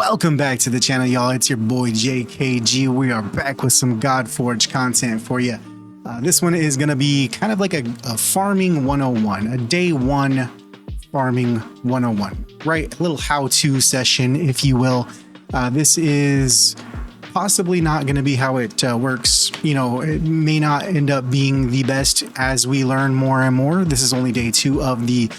Welcome back to the channel, y'all. It's your boy JKG. We are back with some Godforge content for you. This one is going to be kind of like a farming 101, a day one farming 101, right? A little how-to session, if you will. This is possibly not going to be how it works. You know, it may not end up being the best as we learn more and more. This is only day 2 of the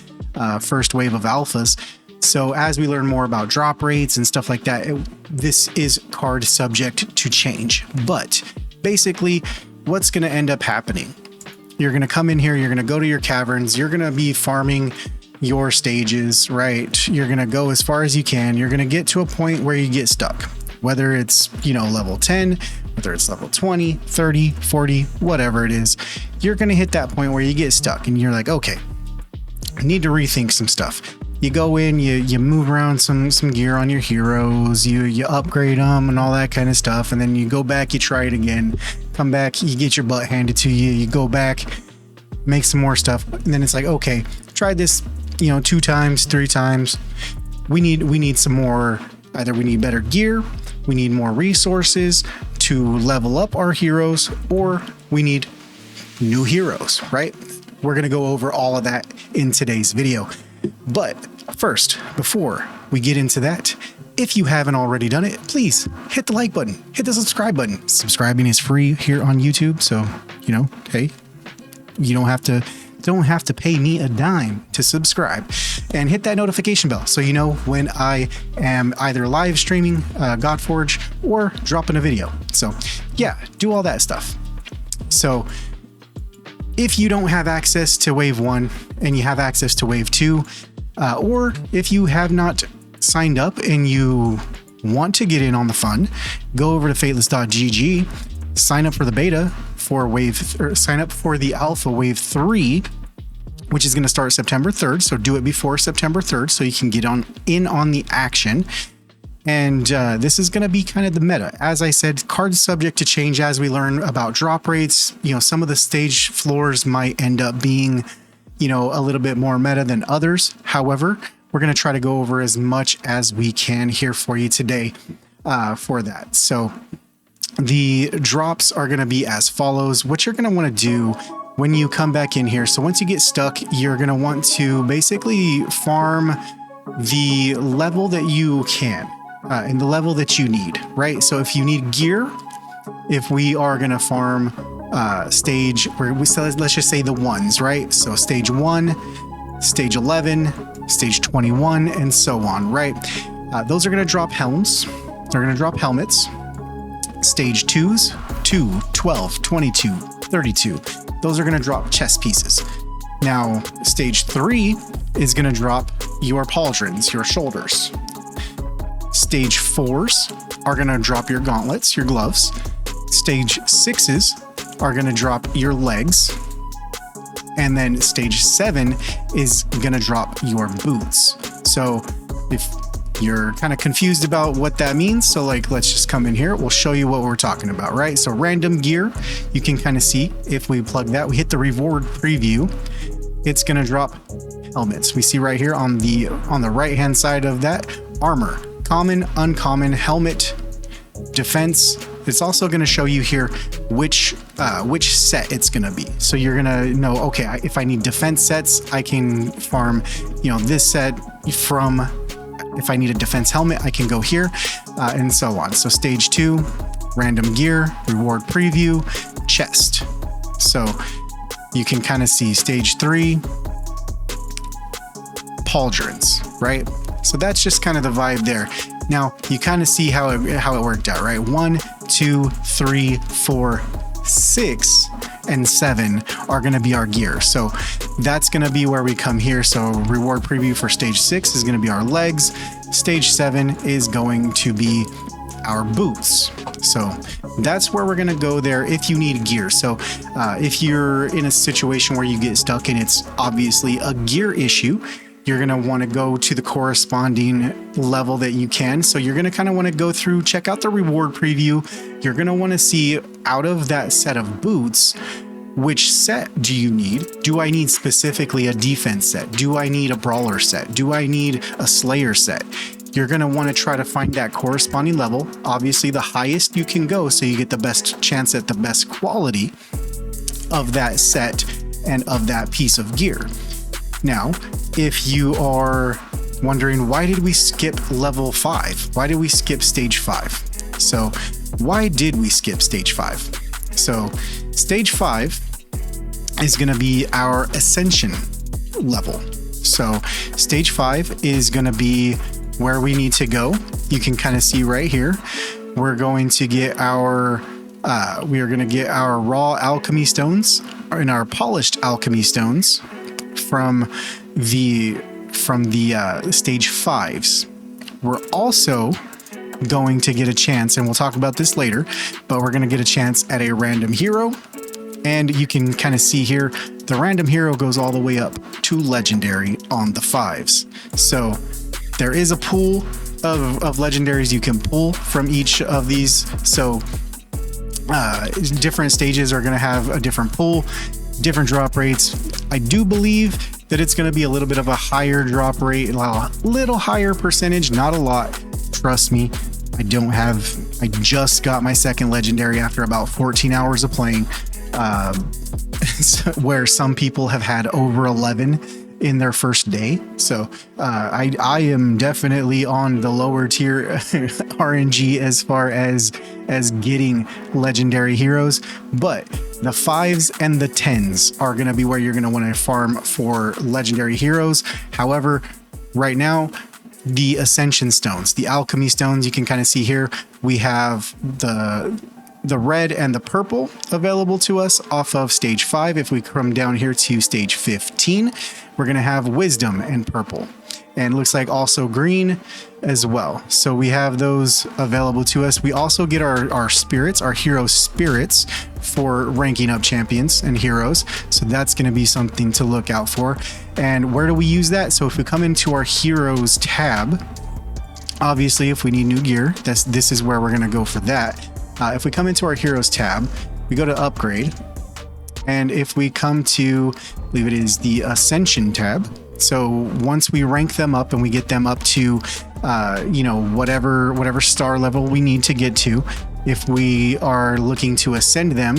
first wave of alphas. So as we learn more about drop rates and stuff like that, this is card subject to change. But basically, what's going to end up happening? You're going to come in here, you're going to go to your caverns, you're going to be farming your stages, right? You're going to go as far as you can. You're going to get to a point where you get stuck, whether it's, you know, level 10, whether it's level 20, 30, 40, whatever it is. You're going to hit that point where you get stuck and you're like, okay, I need to rethink some stuff. You go in, you move around some gear on your heroes, you upgrade them and all that kind of stuff, and then you go back, you try it again, come back, you get your butt handed to you, you go back, make some more stuff, and then it's like, okay, try this, you know, 2 times, 3 times. We need some more. Either we need better gear, we need more resources to level up our heroes, or we need new heroes, right? We're gonna go over all of that in today's video. But first, before we get into that, if you haven't already done it, please hit the like button, hit the subscribe button. Subscribing is free here on YouTube, so you know, hey, you don't have to pay me a dime to subscribe, and hit that notification bell so you know when I am either live streaming Godforge or dropping a video. So yeah, do all that stuff. So if you don't have access to wave 1 and you have access to wave 2, or if you have not signed up and you want to get in on the fun, go over to fateless.gg, sign up for the beta for sign up for the alpha wave 3, which is going to start September 3rd. So do it before September 3rd so you can get in on the action. And this is going to be kind of the meta. As I said, cards subject to change as we learn about drop rates. You know, some of the stage floors might end up being, you know, a little bit more meta than others. However, we're going to try to go over as much as we can here for you today for that. So the drops are going to be as follows. What you're going to want to do when you come back in here. So once you get stuck, you're going to want to basically farm the level that you can. And the level that you need, right? So if you need gear, if we are going to farm stage, let's just say the ones, right? So stage 1, stage 11, stage 21, and so on, right? Those are going to drop helms. They're going to drop helmets. Stage 2s, 2, 12, 22, 32. Those are going to drop chest pieces. Now, stage 3 is going to drop your pauldrons, your shoulders. Stage 4s are going to drop your gauntlets, your gloves. Stage 6s are going to drop your legs. And then stage 7 is going to drop your boots. So if you're kind of confused about what that means, so like, let's just come in here. We'll show you what we're talking about, right? So random gear, you can kind of see if we plug that, we hit the reward preview, it's going to drop helmets. We see right here on the right hand side of that, armor. Common, uncommon, helmet, defense. It's also going to show you here which set it's going to be. So you're going to know, okay, if I need defense sets, I can farm, you know, this set from, if I need a defense helmet, I can go here, and so on. So stage 2, random gear, reward preview, chest. So you can kind of see stage 3, pauldrons, right? So that's just kind of the vibe there. Now you kind of see how it worked out, right? 1, 2, 3, 4, 6, and 7 are going to be our gear. So that's going to be where we come here. So reward preview for stage 6 is going to be our legs. Stage 7 is going to be our boots. So that's where we're going to go there if you need gear. So if you're in a situation where you get stuck and it's obviously a gear issue, you're going to want to go to the corresponding level that you can. So you're going to kind of want to go through, check out the reward preview. You're going to want to see out of that set of boots, which set do you need? Do I need specifically a defense set? Do I need a brawler set? Do I need a slayer set? you're going to want to try to find that corresponding level. Obviously, the highest you can go, so you get the best chance at the best quality of that set and of that piece of gear. Now, if you are wondering, why did we skip level 5? Why did we skip stage 5? So why did we skip stage 5? So stage 5 is going to be our ascension level. So stage 5 is going to be where we need to go. You can kind of see right here, we're going to get our we are going to get our raw alchemy stones and our polished alchemy stones from the stage 5s. We're also going to get a chance, and we'll talk about this later, but we're going to get a chance at a random hero. And you can kind of see here, the random hero goes all the way up to legendary on the 5s. So there is a pool of legendaries you can pull from each of these. So different stages are going to have a different pool, different drop rates. I do believe that it's going to be a little bit of a higher drop rate, a little higher percentage, not a lot. Trust me, I just got my second legendary after about 14 hours of playing, where some people have had over 11 in their first day. So I am definitely on the lower tier RNG as far as getting legendary heroes, but the 5s and the 10s are going to be where you're going to want to farm for legendary heroes. However, right now, the ascension stones, the alchemy stones, you can kind of see here, we have the red and the purple available to us off of stage 5. If we come down here to stage 15, we're going to have wisdom and purple, and it looks like also green as well. So we have those available to us. We also get our spirits, our hero spirits, for ranking up champions and heroes. So that's going to be something to look out for. And where do we use that? So if we come into our heroes tab, obviously if we need new gear, this is where we're going to go for that. If we come into our heroes tab, we go to upgrade, and if we come to, I believe it is the ascension tab. So once we rank them up and we get them up to whatever star level we need to get to, if we are looking to ascend them,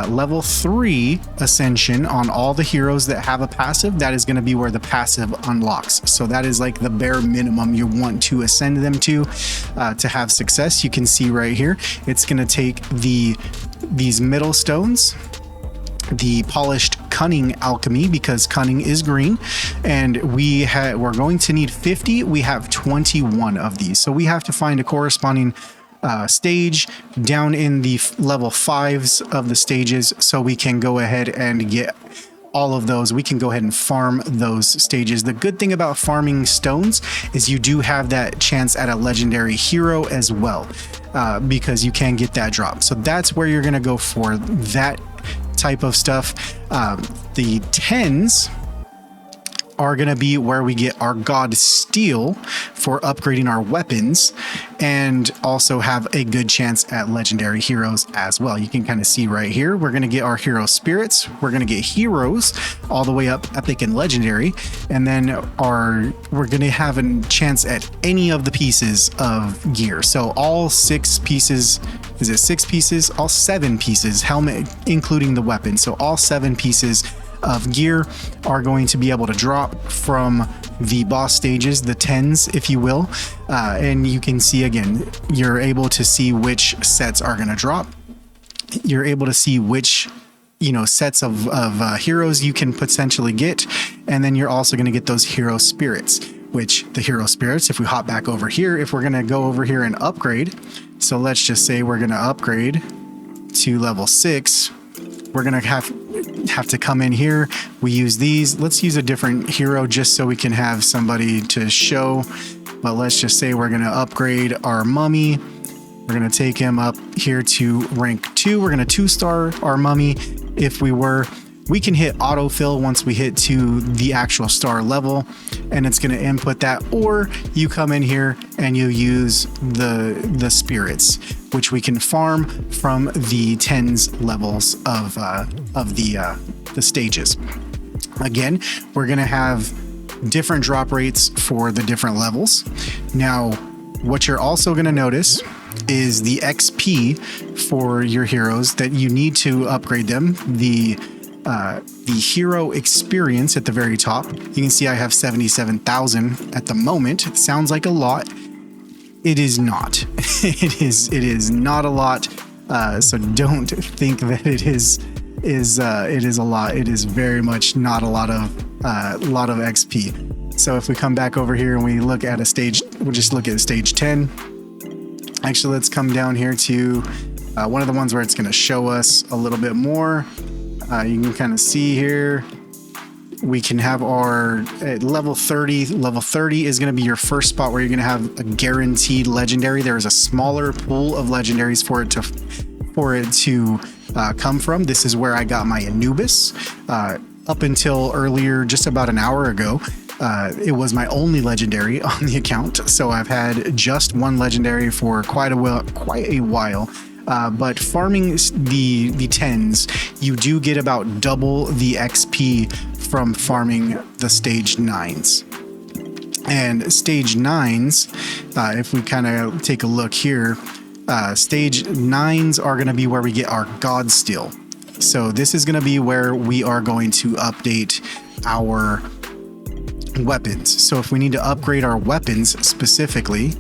level 3 ascension on all the heroes that have a passive, that is going to be where the passive unlocks. So that is like the bare minimum you want to ascend them to have success. You can see right here, it's going to take these middle stones, the polished cunning alchemy, because cunning is green, and we're going to need 50. We have 21 of these, so we have to find a corresponding stage down in the level 5s of the stages, so we can go ahead and get all of those. We can go ahead and farm those stages. The good thing about farming stones is you do have that chance at a legendary hero as well, because you can get that drop. So that's where you're going to go for that type of stuff. The 10s are going to be where we get our God Steel for upgrading our weapons, and also have a good chance at legendary heroes as well. You can kind of see right here, we're going to get our hero spirits, we're going to get heroes all the way up epic and legendary, and then we're going to have a chance at any of the pieces of gear. So all 6 pieces, is it 6 pieces? All 7 pieces, helmet including the weapon. So all 7 pieces of gear are going to be able to drop from the boss stages, the 10s, if you will. And you can see again, you're able to see which sets are going to drop. You're able to see which sets of heroes you can potentially get. And then you're also going to get those hero spirits, which the hero spirits, if we hop back over here, if we're going to go over here and upgrade. So let's just say we're going to upgrade to level 6. We're going to have to come in here. We use these. Let's use a different hero just so we can have somebody to show. But let's just say we're going to upgrade our mummy. We're going to take him up here to rank 2. We're going to 2-star our mummy. If we can hit autofill once we hit to the actual star level, and it's going to input that, or you come in here and you use the spirits, which we can farm from the 10s levels of the stages. Again, we're going to have different drop rates for the different levels. Now, what you're also going to notice is the XP for your heroes that you need to upgrade them. The hero experience at the very top. You can see I have 77,000 at the moment. It sounds like a lot. It is not. It is not a lot. So don't think that it is a lot. It is very much not a lot of XP. So if we come back over here and we look at a stage, we'll just look at stage 10. Actually, let's come down here to one of the ones where it's going to show us a little bit more. You can kind of see here, we can have our level 30. Level 30 is going to be your first spot where you're going to have a guaranteed legendary. There is a smaller pool of legendaries for it to come from. This is where I got my Anubis. Up until earlier, just about an hour ago, it was my only legendary on the account. So I've had just one legendary for quite a while. But farming the 10s, you do get about double the XP from farming the stage 9s. And stage 9s, if we kind of take a look here, stage 9s are going to be where we get our God Steel. So this is going to be where we are going to update our weapons. So if we need to upgrade our weapons specifically,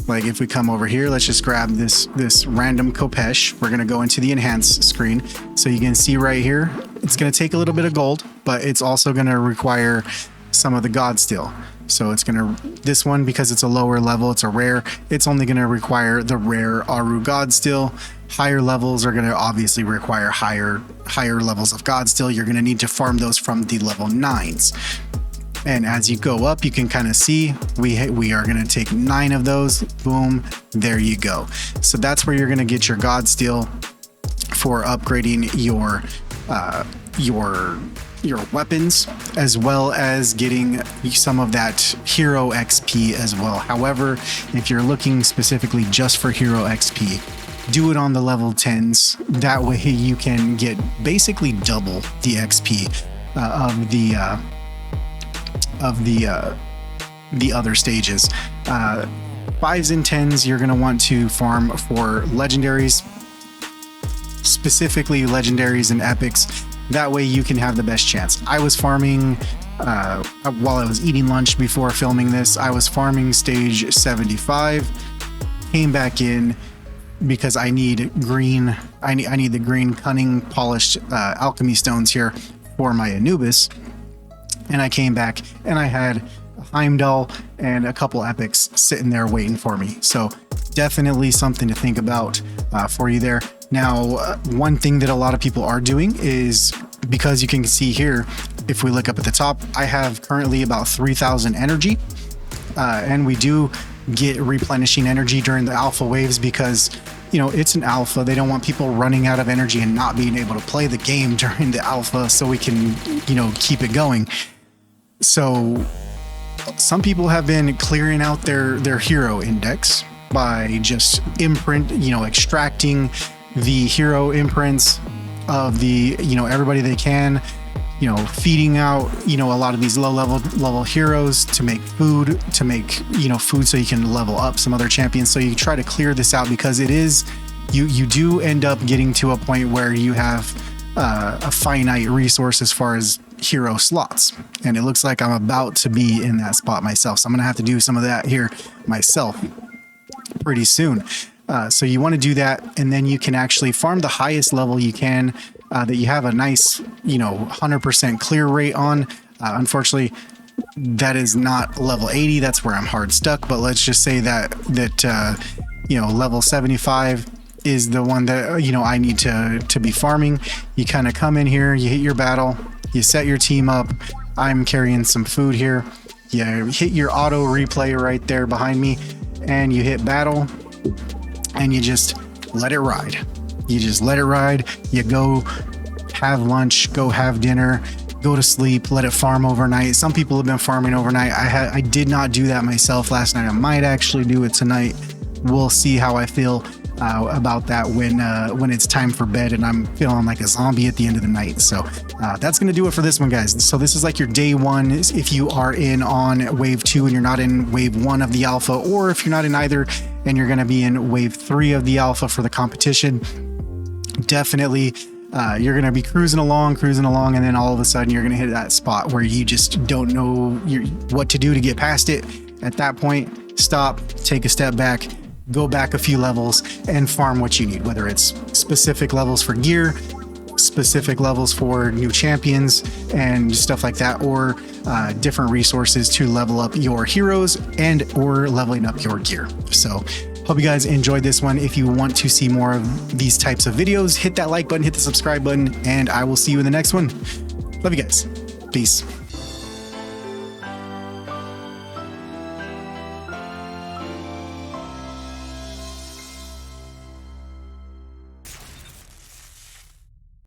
like if we come over here, let's just grab this random Kopesh. We're going to go into the enhance screen. So you can see right here, it's going to take a little bit of gold, but it's also going to require some of the God Steel. So it's going to, this one, because it's a lower level, it's a rare, it's only going to require the rare Aru God Steel. Higher levels are going to obviously require higher levels of God Steel. You're going to need to farm those from the level 9s. And as you go up, you can kind of see we are going to take 9 of those. Boom, there you go. So that's where you're going to get your God Steel for upgrading your weapons, as well as getting some of that hero XP as well. However, if you're looking specifically just for hero XP, do it on the level 10s. That way you can get basically double the XP of the other stages. 5s and 10s, you're going to want to farm for legendaries, specifically legendaries and epics. That way you can have the best chance. I was farming while I was eating lunch before filming this. I was farming stage 75, came back in because I need green. I need the green cunning polished alchemy stones here for my Anubis. And I came back and I had a Heimdall and a couple epics sitting there waiting for me. So definitely something to think about for you there. Now, one thing that a lot of people are doing is, because you can see here, if we look up at the top, I have currently about 3,000 energy. And we do get replenishing energy during the alpha waves because, you know, it's an alpha. They don't want people running out of energy and not being able to play the game during the alpha, so we can, you know, keep it going. So some people have been clearing out their hero index by just extracting the hero imprints of the, everybody they can, feeding out, a lot of these low level heroes to make food, food so you can level up some other champions. So you try to clear this out because it is, you do end up getting to a point where you have a finite resource as far as hero slots. And it looks like I'm about to be in that spot myself. So I'm going to have to do some of that here myself pretty soon. So you want to do that, and then you can actually farm the highest level you can that you have a nice, 100% clear rate on. Unfortunately, that is not level 80. That's where I'm hard stuck. But let's just say that level 75 is the one that I need to be farming. You kind of come in here, you hit your battle, you set your team up. I'm carrying some food here. You hit your auto replay right there behind me, and you hit battle. And you just let it ride. You just let it ride. You go have lunch, go have dinner, go to sleep, let it farm overnight. Some people have been farming overnight. I did not do that myself last night. I might actually do it tonight. We'll see how I feel. about that when it's time for bed and I'm feeling like a zombie at the end of the night. So that's going to do it for this one, guys. So this is like your day one if you are in on wave 2 and you're not in wave 1 of the alpha, or if you're not in either and you're going to be in wave 3 of the alpha for the competition. Definitely you're going to be cruising along, and then all of a sudden you're going to hit that spot where you just don't know what to do to get past it. At that point, stop, take a step back, go back a few levels and farm what you need, whether it's specific levels for gear, specific levels for new champions and stuff like that, or different resources to level up your heroes and or leveling up your gear. So hope you guys enjoyed this one. If you want to see more of these types of videos, hit that like button, hit the subscribe button, and I will see you in the next one. Love you guys. Peace.